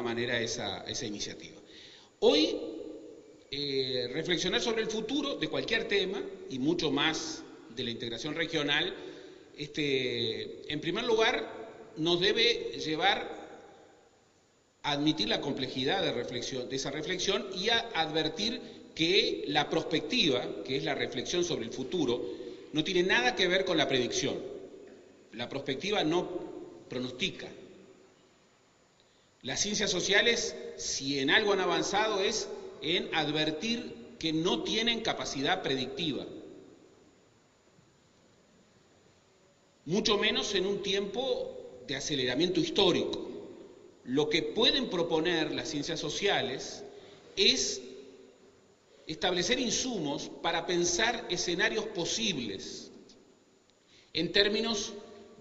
manera esa iniciativa. Hoy, reflexionar sobre el futuro de cualquier tema, y mucho más de la integración regional, en primer lugar, nos debe llevar a admitir la complejidad de esa reflexión y a advertir que la prospectiva, que es la reflexión sobre el futuro, no tiene nada que ver con la predicción. La prospectiva no pronostica. Las ciencias sociales, si en algo han avanzado, es en advertir que no tienen capacidad predictiva. Mucho menos en un tiempo de aceleramiento histórico. Lo que pueden proponer las ciencias sociales es establecer insumos para pensar escenarios posibles en términos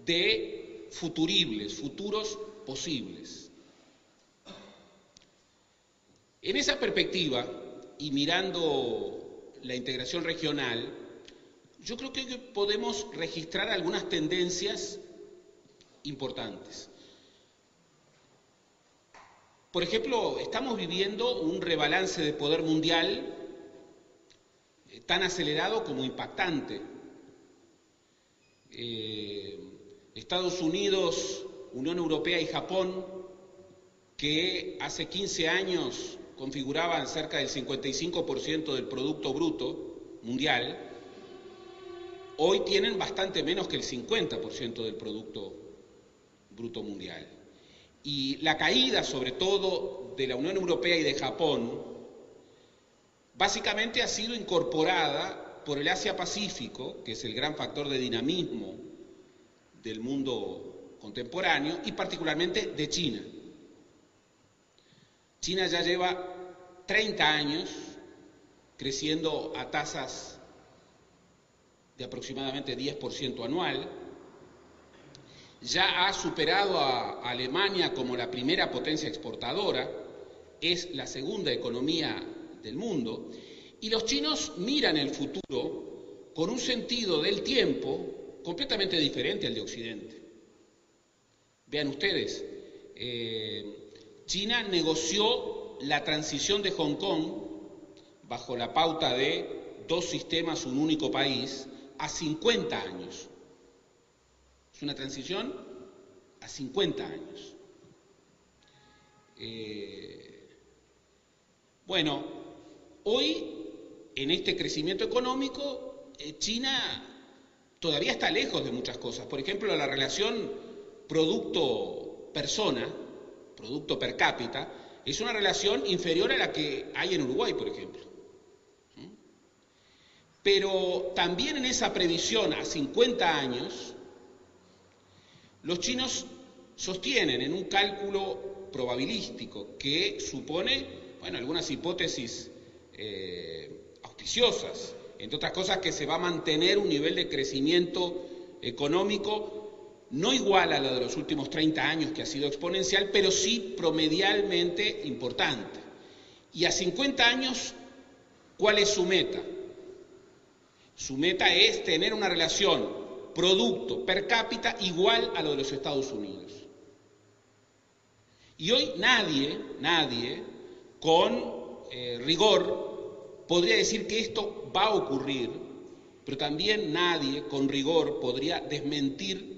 de futuribles, futuros posibles. En esa perspectiva, y mirando la integración regional, yo creo que podemos registrar algunas tendencias importantes. Por ejemplo, estamos viviendo un rebalance de poder mundial tan acelerado como impactante. Estados Unidos, Unión Europea y Japón, que hace 15 años configuraban cerca del 55% del Producto Bruto Mundial, hoy tienen bastante menos que el 50% del Producto Bruto Mundial. Y la caída, sobre todo, de la Unión Europea y de Japón, básicamente ha sido incorporada por el Asia-Pacífico, que es el gran factor de dinamismo del mundo contemporáneo, y particularmente de China. China ya lleva 30 años creciendo a tasas de aproximadamente 10% anual, ya ha superado a Alemania como la primera potencia exportadora, es la segunda economía del mundo, y los chinos miran el futuro con un sentido del tiempo completamente diferente al de Occidente. Vean ustedes, China negoció la transición de Hong Kong bajo la pauta de 2 sistemas, un único país, a 50 años. Es una transición a 50 años. Bueno, hoy, en este crecimiento económico, China todavía está lejos de muchas cosas. Por ejemplo, la relación producto-persona, producto per cápita, es una relación inferior a la que hay en Uruguay, por ejemplo. Pero también en esa previsión a 50 años, los chinos sostienen en un cálculo probabilístico que supone, bueno, algunas hipótesis auspiciosas, entre otras cosas que se va a mantener un nivel de crecimiento económico no igual a lo de los últimos 30 años, que ha sido exponencial, pero sí promedialmente importante. Y a 50 años, ¿cuál es su meta? Su meta es tener una relación producto per cápita igual a lo de los Estados Unidos. Y hoy nadie con rigor podría decir que esto va a ocurrir, pero también nadie con rigor podría desmentir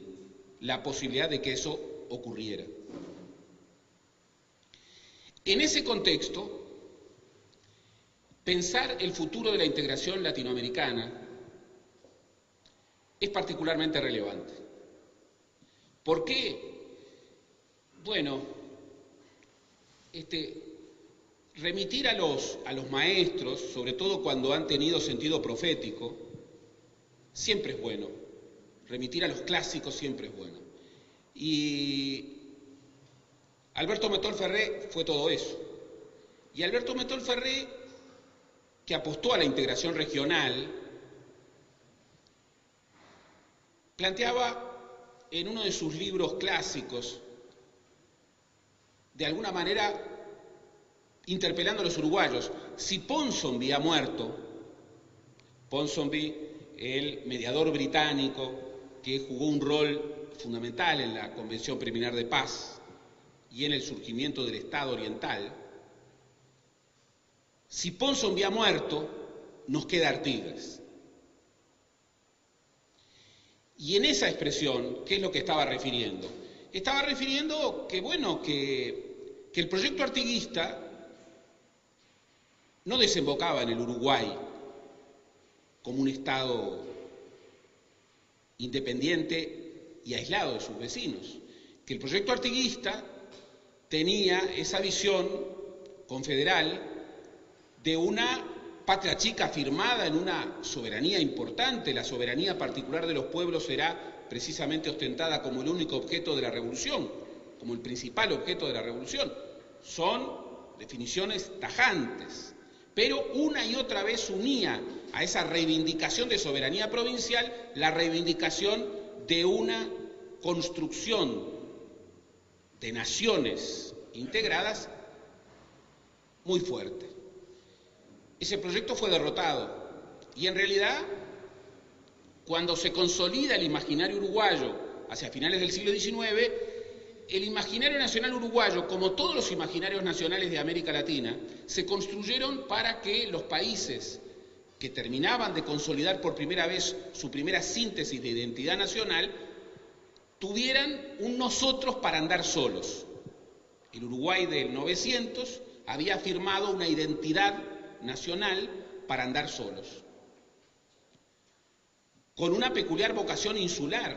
la posibilidad de que eso ocurriera. En ese contexto, pensar el futuro de la integración latinoamericana es particularmente relevante. ¿Por qué? Bueno, remitir a los maestros, sobre todo cuando han tenido sentido profético, siempre es bueno. Remitir a los clásicos siempre es bueno. Y Alberto Metol Ferré fue todo eso. Y Alberto Metol Ferré, que apostó a la integración regional, planteaba en uno de sus libros clásicos, de alguna manera interpelando a los uruguayos, si Ponsonby ha muerto, Ponsonby, el mediador británico que jugó un rol fundamental en la Convención Preliminar de Paz y en el surgimiento del Estado oriental, si Ponsonby ha muerto, nos queda Artigas. Y en esa expresión, ¿qué es lo que estaba refiriendo? Estaba refiriendo que, bueno, que el proyecto artiguista no desembocaba en el Uruguay como un Estado independiente y aislado de sus vecinos, que el proyecto artiguista tenía esa visión confederal de una patria chica firmada en una soberanía importante. La soberanía particular de los pueblos será precisamente ostentada como el único objeto de la revolución, como el principal objeto de la revolución. Son definiciones tajantes, pero una y otra vez unía a esa reivindicación de soberanía provincial la reivindicación de una construcción de naciones integradas muy fuerte. Ese proyecto fue derrotado y en realidad cuando se consolida el imaginario uruguayo hacia finales del siglo XIX, el imaginario nacional uruguayo, como todos los imaginarios nacionales de América Latina, se construyeron para que los países que terminaban de consolidar por primera vez su primera síntesis de identidad nacional tuvieran un nosotros para andar solos. El Uruguay del 900 había firmado una identidad nacional para andar solos, con una peculiar vocación insular,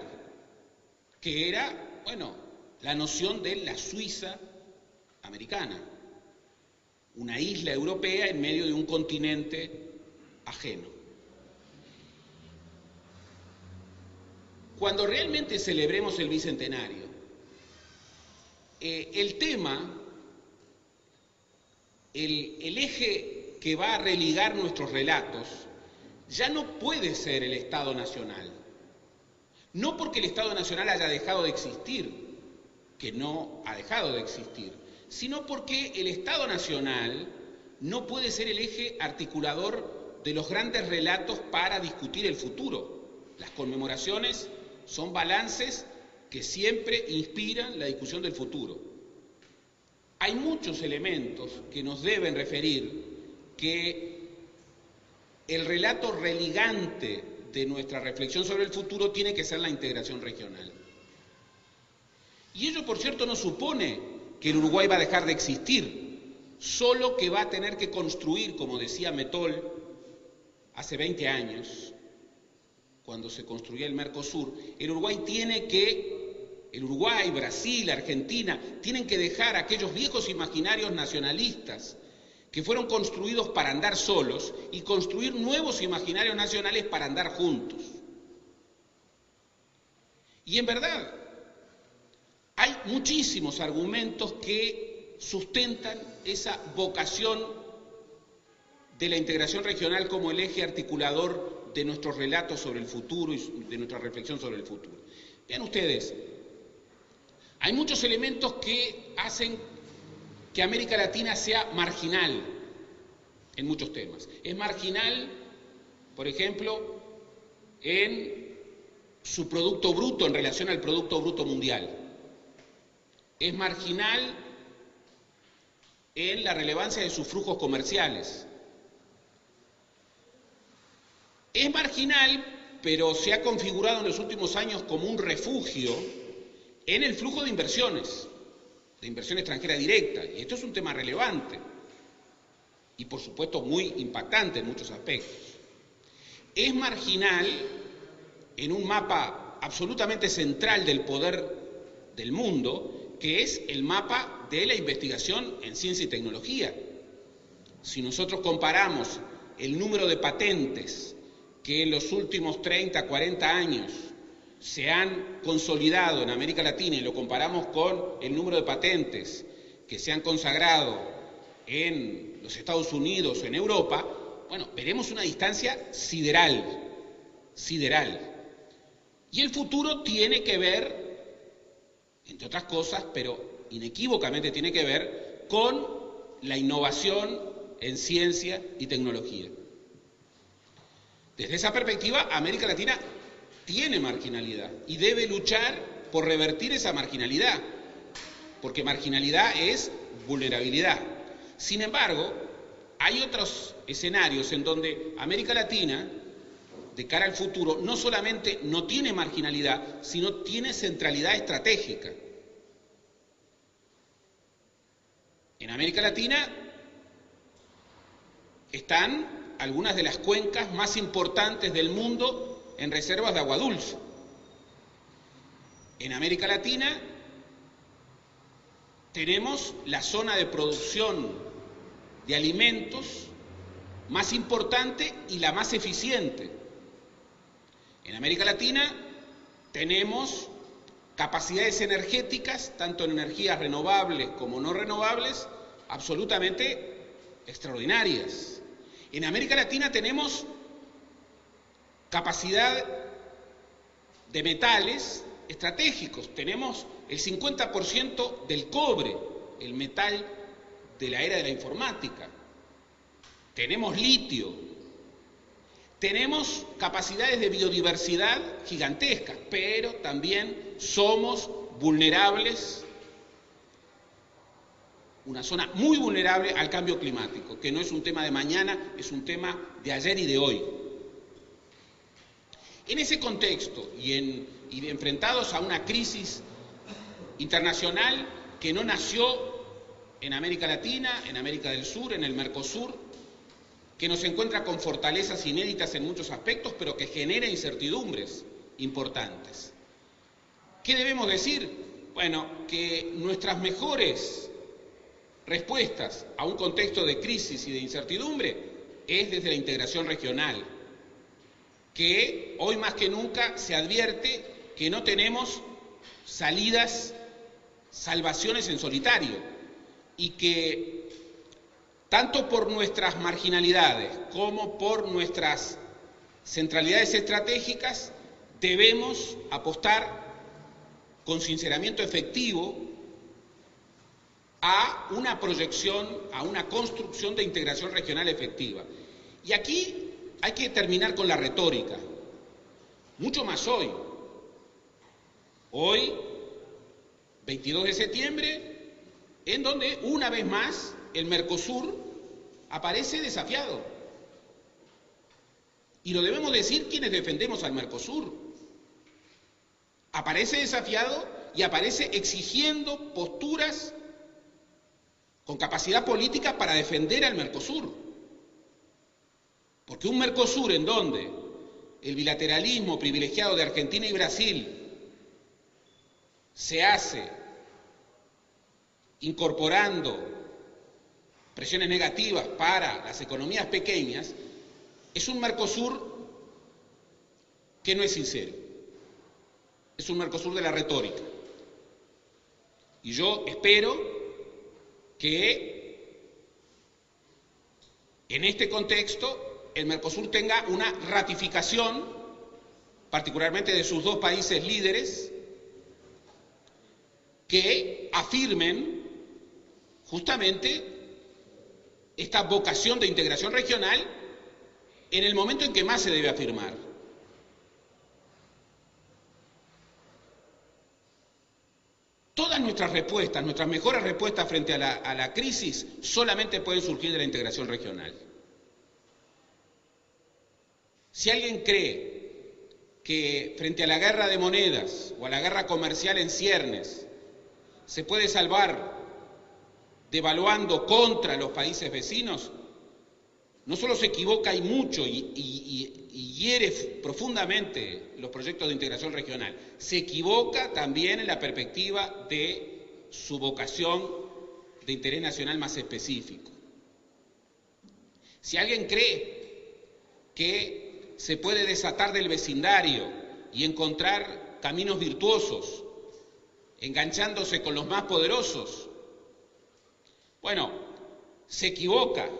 que era, bueno, la noción de la Suiza americana, una isla europea en medio de un continente ajeno. Cuando realmente celebremos el bicentenario, el tema, el eje que va a religar nuestros relatos, ya no puede ser el Estado Nacional. No porque el Estado Nacional haya dejado de existir, que no ha dejado de existir, sino porque el Estado Nacional no puede ser el eje articulador de los grandes relatos para discutir el futuro. Las conmemoraciones son balances que siempre inspiran la discusión del futuro. Hay muchos elementos que nos deben referir que el relato religante de nuestra reflexión sobre el futuro tiene que ser la integración regional. Y ello, por cierto, no supone que el Uruguay va a dejar de existir, solo que va a tener que construir, como decía Metol hace 20 años, cuando se construía el Mercosur, el Uruguay, Brasil, Argentina, tienen que dejar aquellos viejos imaginarios nacionalistas que fueron construidos para andar solos y construir nuevos imaginarios nacionales para andar juntos. Y en verdad, hay muchísimos argumentos que sustentan esa vocación de la integración regional como el eje articulador de nuestros relatos sobre el futuro y de nuestra reflexión sobre el futuro. Vean ustedes, hay muchos elementos que hacen que América Latina sea marginal en muchos temas. Es marginal, por ejemplo, en su Producto Bruto en relación al Producto Bruto Mundial. Es marginal en la relevancia de sus flujos comerciales. Es marginal, pero se ha configurado en los últimos años como un refugio en el flujo de inversión extranjera directa, y esto es un tema relevante y por supuesto muy impactante en muchos aspectos. Es marginal en un mapa absolutamente central del poder del mundo, que es el mapa de la investigación en ciencia y tecnología. Si nosotros comparamos el número de patentes que en los últimos 30, 40 años se han consolidado en América Latina y lo comparamos con el número de patentes que se han consagrado en los Estados Unidos o en Europa, bueno, veremos una distancia sideral. Y el futuro tiene que ver, entre otras cosas, pero inequívocamente tiene que ver con la innovación en ciencia y tecnología. Desde esa perspectiva, América Latina tiene marginalidad y debe luchar por revertir esa marginalidad. porque marginalidad es vulnerabilidad. Sin embargo, hay otros escenarios en donde América Latina, de cara al futuro, no solamente no tiene marginalidad, sino tiene centralidad estratégica. En América Latina están algunas de las cuencas más importantes del mundo en reservas de agua dulce. En América Latina tenemos la zona de producción de alimentos más importante y la más eficiente. En América Latina tenemos capacidades energéticas, tanto en energías renovables como no renovables, absolutamente extraordinarias. En América Latina tenemos capacidad de metales estratégicos. Tenemos el 50% del cobre, el metal de la era de la informática. Tenemos litio. Tenemos capacidades de biodiversidad gigantescas, pero también somos vulnerables, una zona muy vulnerable al cambio climático, que no es un tema de mañana, es un tema de ayer y de hoy. En ese contexto y enfrentados a una crisis internacional que no nació en América Latina, en América del Sur, en el Mercosur, que nos encuentra con fortalezas inéditas en muchos aspectos, pero que genera incertidumbres importantes. ¿Qué debemos decir? Bueno, que nuestras mejores respuestas a un contexto de crisis y de incertidumbre es desde la integración regional, que hoy más que nunca se advierte que no tenemos salvaciones en solitario, y que tanto por nuestras marginalidades como por nuestras centralidades estratégicas debemos apostar con sinceramiento efectivo a una proyección, a una construcción de integración regional efectiva. Y aquí hay que terminar con la retórica, mucho más hoy. Hoy, 22 de septiembre, en donde una vez más el Mercosur aparece desafiado. Y lo debemos decir quienes defendemos al Mercosur. Aparece desafiado y aparece exigiendo posturas con capacidad política para defender al Mercosur. Porque un Mercosur en donde el bilateralismo privilegiado de Argentina y Brasil se hace incorporando presiones negativas para las economías pequeñas, es un Mercosur que no es sincero. Es un Mercosur de la retórica. Y yo espero que en este contexto el Mercosur tenga una ratificación, particularmente de sus dos países líderes, que afirmen justamente esta vocación de integración regional en el momento en que más se debe afirmar. Todas nuestras respuestas, nuestras mejores respuestas frente a la crisis solamente pueden surgir de la integración regional. Si alguien cree que frente a la guerra de monedas o a la guerra comercial en ciernes se puede salvar devaluando contra los países vecinos, no solo se equivoca y mucho y hiere profundamente los proyectos de integración regional, se equivoca también en la perspectiva de su vocación de interés nacional más específico. Si alguien cree que se puede desatar del vecindario y encontrar caminos virtuosos, enganchándose con los más poderosos, bueno, se equivoca.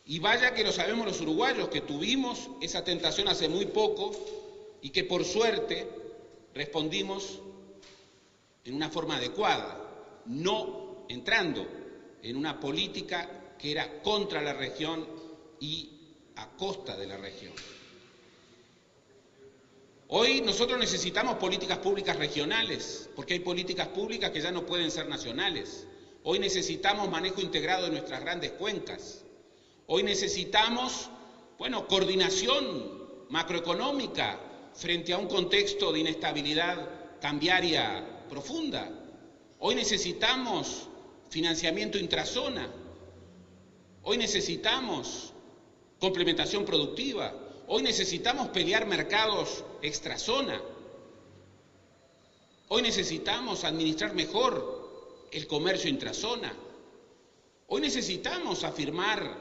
Y vaya que lo sabemos los uruguayos, que tuvimos esa tentación hace muy poco y que por suerte respondimos en una forma adecuada, no entrando en una política que era contra la región y a costa de la región. Hoy nosotros necesitamos políticas públicas regionales, porque hay políticas públicas que ya no pueden ser nacionales. Hoy necesitamos manejo integrado de nuestras grandes cuencas. Hoy necesitamos, coordinación macroeconómica frente a un contexto de inestabilidad cambiaria profunda. Hoy necesitamos financiamiento intrazona. Hoy necesitamos complementación productiva. Hoy necesitamos pelear mercados extrazona. Hoy necesitamos administrar mejor el comercio intrazona. Hoy necesitamos afirmar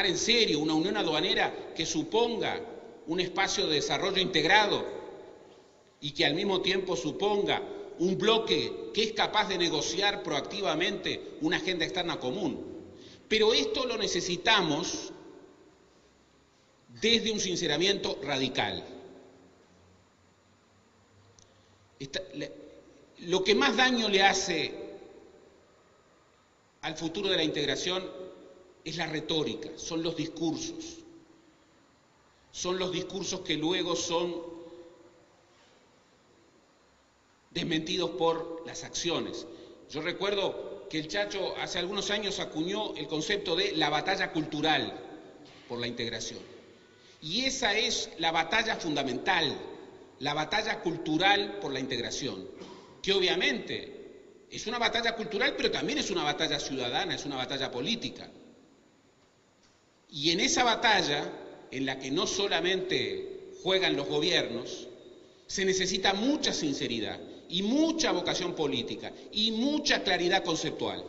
en serio una unión aduanera que suponga un espacio de desarrollo integrado y que al mismo tiempo suponga un bloque que es capaz de negociar proactivamente una agenda externa común. Pero esto lo necesitamos desde un sinceramiento radical. Lo que más daño le hace al futuro de la integración es la retórica, son los discursos. Son los discursos que luego son desmentidos por las acciones. Yo recuerdo que el Chacho hace algunos años acuñó el concepto de la batalla cultural por la integración. Y esa es la batalla fundamental, la batalla cultural por la integración, que obviamente es una batalla cultural, pero también es una batalla ciudadana, es una batalla política. Y en esa batalla, en la que no solamente juegan los gobiernos, se necesita mucha sinceridad y mucha vocación política y mucha claridad conceptual.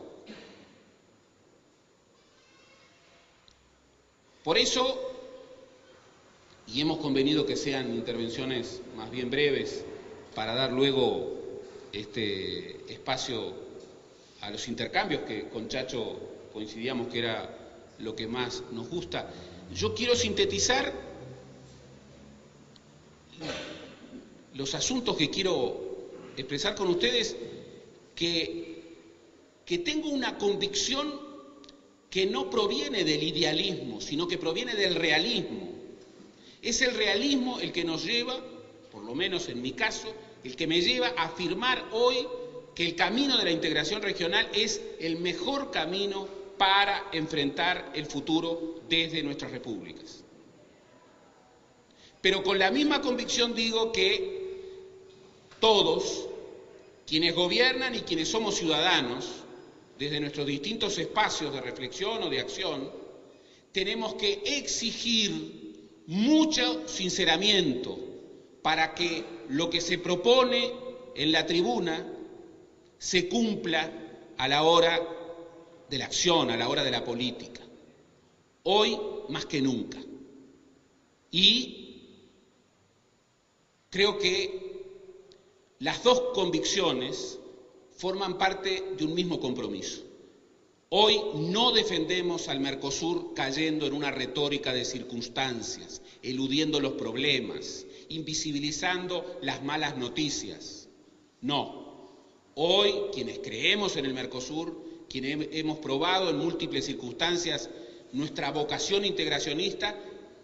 Por eso, y hemos convenido que sean intervenciones más bien breves para dar luego espacio a los intercambios que con Chacho coincidíamos que era lo que más nos gusta. Yo quiero sintetizar los asuntos que quiero expresar con ustedes, que tengo una convicción que no proviene del idealismo, sino que proviene del realismo. Es el realismo el que nos lleva, por lo menos en mi caso, el que me lleva a afirmar hoy que el camino de la integración regional es el mejor camino para enfrentar el futuro desde nuestras repúblicas. Pero con la misma convicción digo que todos, quienes gobiernan y quienes somos ciudadanos, desde nuestros distintos espacios de reflexión o de acción, tenemos que exigir mucho sinceramiento para que lo que se propone en la tribuna se cumpla a la hora de la acción, a la hora de la política. Hoy más que nunca. Y creo que las dos convicciones forman parte de un mismo compromiso. Hoy no defendemos al Mercosur cayendo en una retórica de circunstancias, eludiendo los problemas, invisibilizando las malas noticias. No. Hoy, quienes creemos en el Mercosur, quienes hemos probado en múltiples circunstancias nuestra vocación integracionista,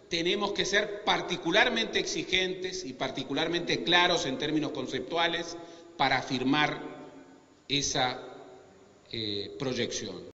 tenemos que ser particularmente exigentes y particularmente claros en términos conceptuales para afirmar esa proyección.